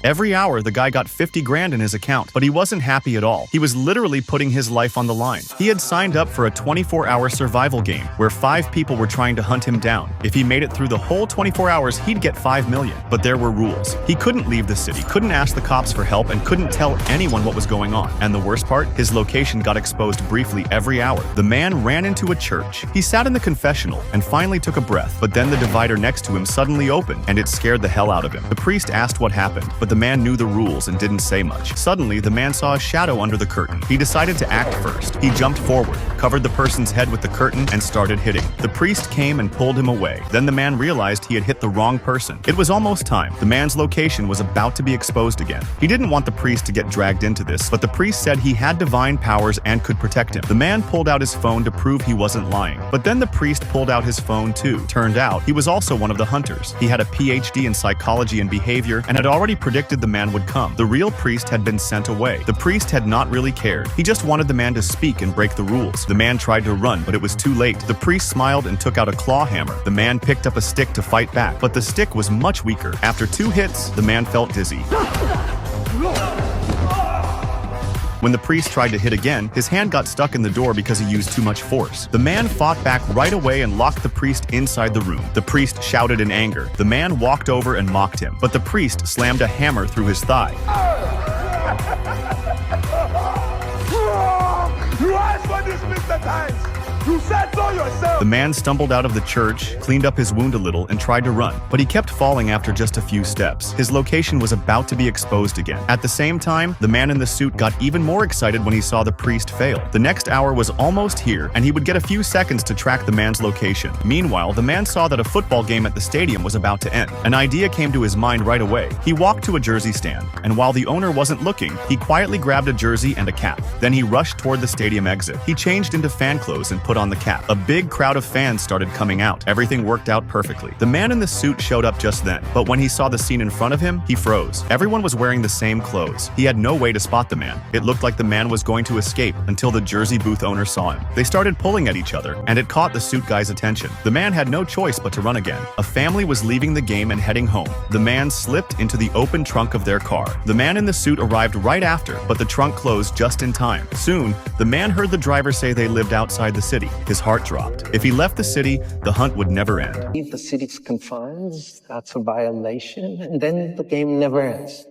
Every hour, the guy got 50 grand in his account, but he wasn't happy at all. He was literally putting his life on the line. He had signed up for a 24-hour survival game where 5 people were trying to hunt him down. If he made it through the whole 24 hours, he'd get 5 million. But there were rules. He couldn't leave the city, couldn't ask the cops for help, and couldn't tell anyone what was going on. And the worst part, his location got exposed briefly every hour. The man ran into a church. He sat in the confessional and finally took a breath, but then the divider next to him suddenly opened, and it scared the hell out of him. The priest asked what happened, but the man knew the rules and didn't say much. Suddenly, the man saw a shadow under the curtain. He decided to act first. He jumped forward, covered the person's head with the curtain, and started hitting. The priest came and pulled him away. Then the man realized he had hit the wrong person. It was almost time. The man's location was about to be exposed again. He didn't want the priest to get dragged into this, but the priest said he had divine powers and could protect him. The man pulled out his phone to prove he wasn't lying. But then the priest pulled out his phone too. Turned out, he was also one of the hunters. He had a PhD in psychology and behavior and had already predicted the man would come. The real priest had been sent away. The priest had not really cared. He just wanted the man to speak and break the rules. The man tried to run, but it was too late. The priest smiled and took out a claw hammer. The man picked up a stick to fight back, but the stick was much weaker. After 2 hits, the man felt dizzy. When the priest tried to hit again, his hand got stuck in the door because he used too much force. The man fought back right away and locked the priest inside the room. The priest shouted in anger. The man walked over and mocked him, but the priest slammed a hammer through his thigh. You asked for this, Mr. Times! You said so yourself! The man stumbled out of the church, cleaned up his wound a little, and tried to run, but he kept falling after just a few steps. His location was about to be exposed again. At the same time, the man in the suit got even more excited when he saw the priest fail. The next hour was almost here, and he would get a few seconds to track the man's location. Meanwhile, the man saw that a football game at the stadium was about to end. An idea came to his mind right away. He walked to a jersey stand, and while the owner wasn't looking, he quietly grabbed a jersey and a cap. Then he rushed toward the stadium exit. He changed into fan clothes and put on the cap. A big crowd of fans started coming out. Everything worked out perfectly. The man in the suit showed up just then, but when he saw the scene in front of him, he froze. Everyone was wearing the same clothes. He had no way to spot the man. It looked like the man was going to escape until the jersey booth owner saw him. They started pulling at each other, and it caught the suit guy's attention. The man had no choice but to run again. A family was leaving the game and heading home. The man slipped into the open trunk of their car. The man in the suit arrived right after, but the trunk closed just in time. Soon, the man heard the driver say they lived outside the city. His heart dropped. If he left the city, the hunt would never end. Leave the city's confines, that's a violation, and then the game never ends.